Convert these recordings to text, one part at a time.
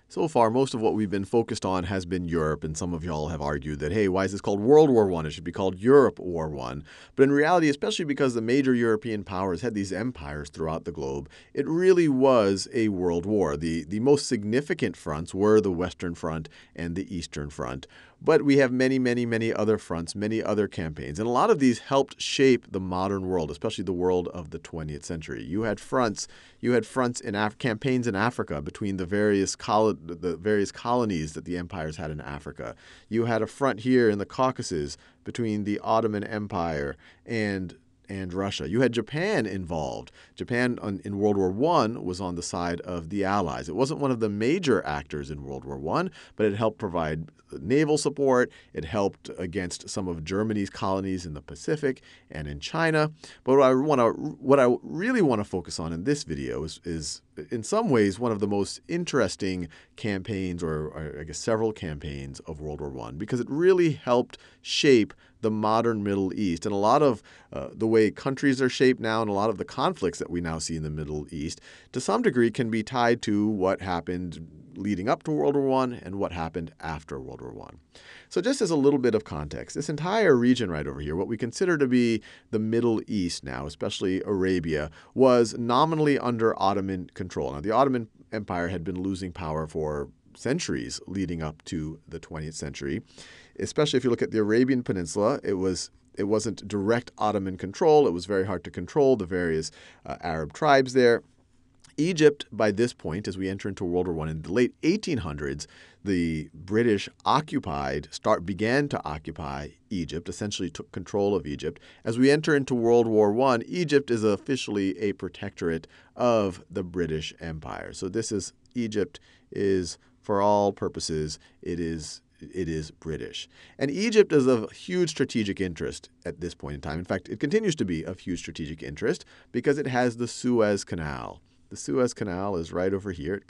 So far, most of what we've been focused on has been Europe, and some of y'all have argued that, hey, why is this called World War I? It should be called Europe War I. But in reality, especially because the major European powers had these empires throughout the globe, it really was a world war. The most significant fronts were the Western Front and the Eastern Front. But we have many, many, many other fronts, many other campaigns. And a lot of these helped shape the modern world, especially the world of the 20th century. You had fronts in campaigns in Africa between the various colonies that the empires had in Africa. You had a front here in the Caucasus between the Ottoman Empire and Russia. You had Japan involved. Japan in World War I was on the side of the Allies. It wasn't one of the major actors in World War I, but it helped provide naval support. It helped against some of Germany's colonies in the Pacific and in China. But what I really want to focus on in this video is in some ways one of the most interesting campaigns, or I guess several campaigns of World War I, because it really helped shape the modern Middle East. And a lot of the way countries are shaped now and a lot of the conflicts that we now see in the Middle East, to some degree, can be tied to what happened leading up to World War I and what happened after World War I. So just as a little bit of context, this entire region right over here, what we consider to be the Middle East now, especially Arabia, was nominally under Ottoman control. Now, the Ottoman Empire had been losing power for centuries leading up to the 20th century. Especially if you look at the Arabian Peninsula, it wasn't direct Ottoman control. It was very hard to control the various Arab tribes there. Egypt, by this point, as we enter into World War I, in the late 1800s, the British began to occupy Egypt, essentially took control of Egypt. As we enter into World War I, Egypt is officially a protectorate of the British Empire. So Egypt is, for all purposes, it is British. And Egypt is of huge strategic interest at this point in time. In fact, it continues to be of huge strategic interest because it has the Suez Canal. The Suez Canal is right over here.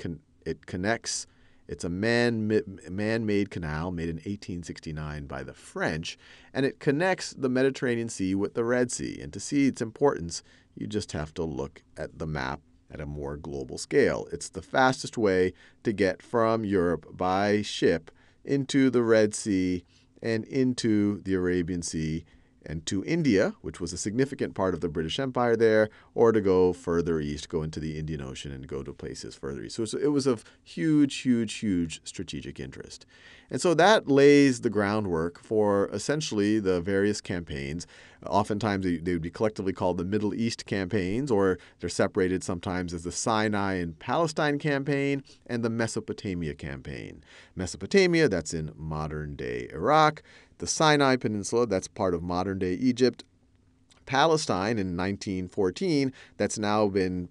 It connects. It's a man-made canal made in 1869 by the French, and it connects the Mediterranean Sea with the Red Sea. And to see its importance, you just have to look at the map at a more global scale. It's the fastest way to get from Europe by ship into the Red Sea and into the Arabian Sea and to India, which was a significant part of the British Empire there, or to go further east, go into the Indian Ocean and go to places further east. So it was of huge, huge, huge strategic interest. And so that lays the groundwork for essentially the various campaigns. Oftentimes they would be collectively called the Middle East campaigns, or they're separated sometimes as the Sinai and Palestine campaign and the Mesopotamia campaign. Mesopotamia, that's in modern-day Iraq. The Sinai Peninsula, that's part of modern-day Egypt. Palestine in 1914, that's now been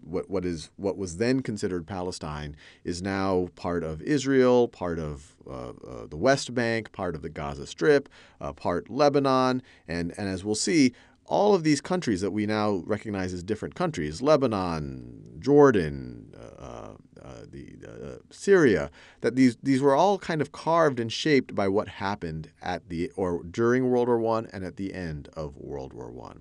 what was then considered Palestine, is now part of Israel, part of the West Bank, part of the Gaza Strip, part Lebanon, and as we'll see, all of these countries that we now recognize as different countries, Lebanon, Jordan, Syria, that these were all kind of carved and shaped by what happened during World War I and at the end of World War I.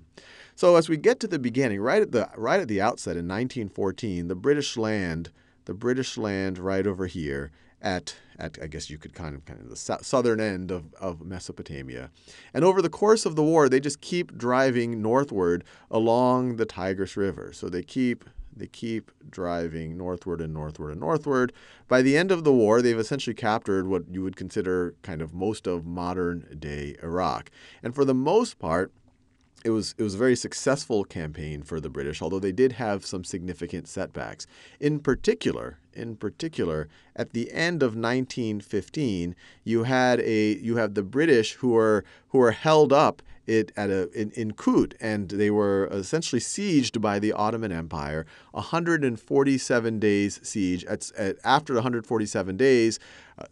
So as we get to the beginning, right at the outset in 1914, the British land right over here at I guess you could kind of the southern end of Mesopotamia. And over the course of the war, they just keep driving northward along the Tigris River. So they keep driving northward and northward and northward. By the end of the war, they've essentially captured what you would consider kind of most of modern-day Iraq. And for the most part, it was a very successful campaign for the British, although they did have some significant setbacks. In particular, at the end of 1915, you have the British who are held up in Kut, and they were essentially sieged by the Ottoman Empire. 147 days siege. After the 147 days,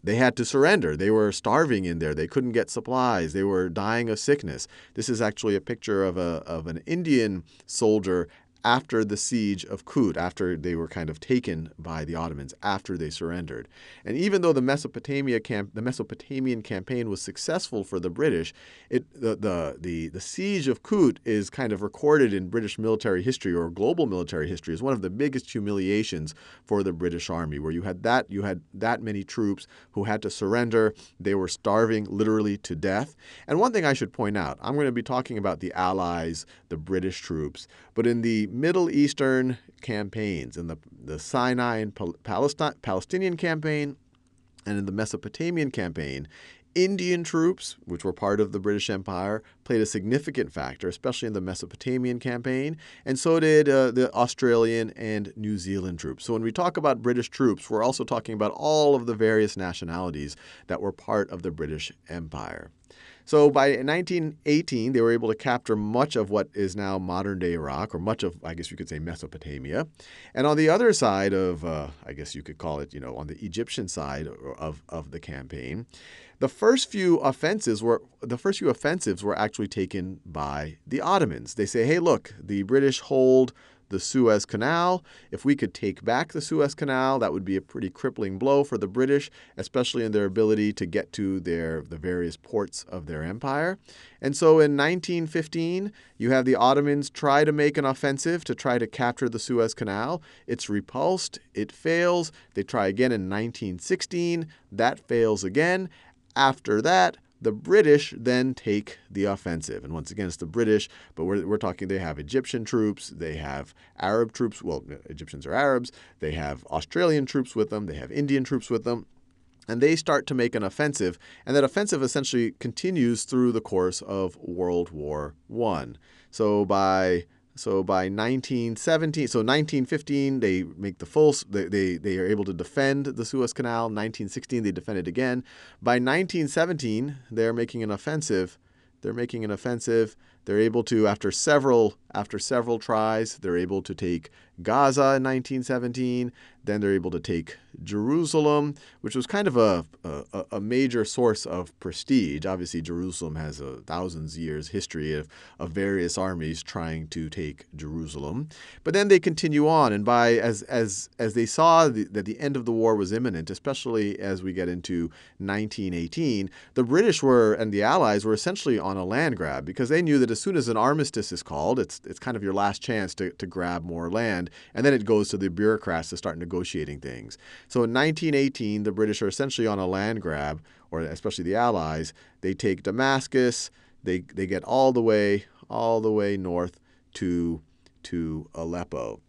they had to surrender. They were starving in there. They couldn't get supplies. They were dying of sickness. This is actually a picture of an Indian soldier after the siege of Kut, after they were kind of taken by the Ottomans, after they surrendered. And even though the Mesopotamian campaign was successful for the British, the siege of Kut is kind of recorded in British military history or global military history as one of the biggest humiliations for the British Army, where you had that many troops who had to surrender. They were starving literally to death. And one thing I should point out, I'm going to be talking about the Allies, the British troops, but in the Middle Eastern campaigns, in the Sinai and Palestinian campaign, and in the Mesopotamian campaign, Indian troops, which were part of the British Empire, played a significant factor, especially in the Mesopotamian campaign, and so did the Australian and New Zealand troops. So when we talk about British troops, we're also talking about all of the various nationalities that were part of the British Empire. So by 1918, they were able to capture much of what is now modern-day Iraq, or much of, I guess you could say, Mesopotamia. And on the other side of, I guess you could call it, on the Egyptian side of the campaign, the first few offensives were actually taken by the Ottomans. They say, hey, look, the British hold the Suez Canal. If we could take back the Suez Canal, that would be a pretty crippling blow for the British, especially in their ability to get to the various ports of their empire. And so in 1915, you have the Ottomans try to make an offensive to try to capture the Suez Canal. It's repulsed. It fails. They try again in 1916. That fails again. After that, the British then take the offensive. And once again, it's the British, but we're talking they have Egyptian troops, they have Arab troops. Well, Egyptians are Arabs. They have Australian troops with them. They have Indian troops with them. And they start to make an offensive. And that offensive essentially continues through the course of World War I. So by 1915, they make they are able to defend the Suez Canal. 1916, they defend it again. By 1917, they're making an offensive. They're able to, after several tries, they're able to take Gaza in 1917. Then they're able to take Jerusalem, which was kind of a major source of prestige. Obviously, Jerusalem has a thousands years history of various armies trying to take Jerusalem. But then they continue on, and as they saw that the end of the war was imminent, especially as we get into 1918, the British and the Allies were essentially on a land grab, because they knew that as soon as an armistice is called, it's kind of your last chance to grab more land, and then it goes to the bureaucrats to start negotiating things. So in 1918, the British are essentially on a land grab, or especially the Allies. They take Damascus. They get all the way north to Aleppo.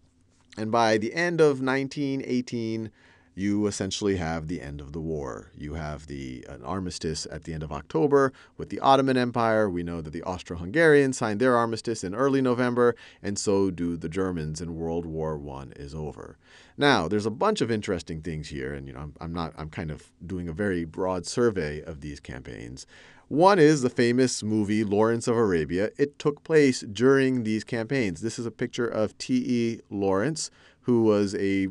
And by the end of 1918, you essentially have the end of the war. You have an armistice at the end of October with the Ottoman Empire. We know that the Austro-Hungarians signed their armistice in early November, and so do the Germans, and World War I is over. Now, there's a bunch of interesting things here, and I'm kind of doing a very broad survey of these campaigns. One is the famous movie Lawrence of Arabia. It took place during these campaigns. This is a picture of T.E. Lawrence, who was he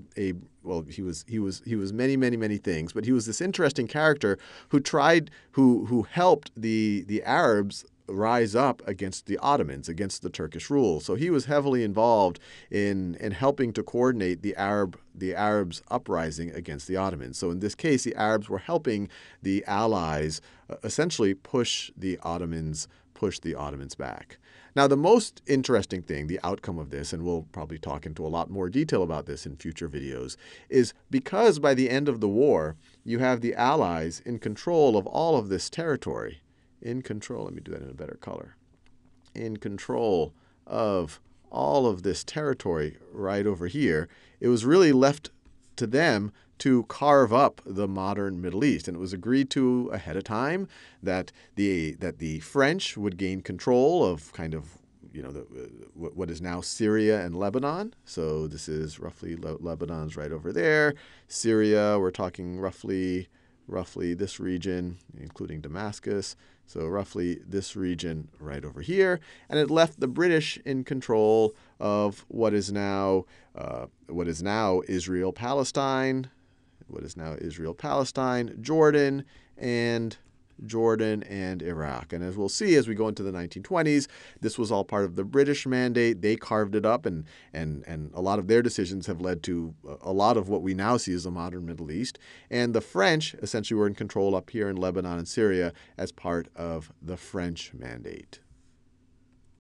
was many things, but he was this interesting character who helped the Arabs rise up against the Ottomans, against the Turkish rule. So he was heavily involved in helping to coordinate the Arabs' uprising against the Ottomans. So in this case, the Arabs were helping the Allies essentially push the Ottomans back. Now, the most interesting thing, the outcome of this, and we'll probably talk into a lot more detail about this in future videos, is because by the end of the war, you have the Allies in control of all of this territory. Let me do that in a better color. In control of all of this territory right over here, it was really left to them to carve up the modern Middle East. And it was agreed to ahead of time that the French would gain control of kind of what is now Syria and Lebanon. So this is roughly Lebanon's right over there. Syria, we're talking roughly this region, including Damascus. So roughly this region right over here. And it left the British in control of what is now Israel, Palestine, Jordan, and Jordan, and Iraq. And as we'll see as we go into the 1920s, this was all part of the British mandate. They carved it up, and a lot of their decisions have led to a lot of what we now see as the modern Middle East. And the French essentially were in control up here in Lebanon and Syria as part of the French mandate.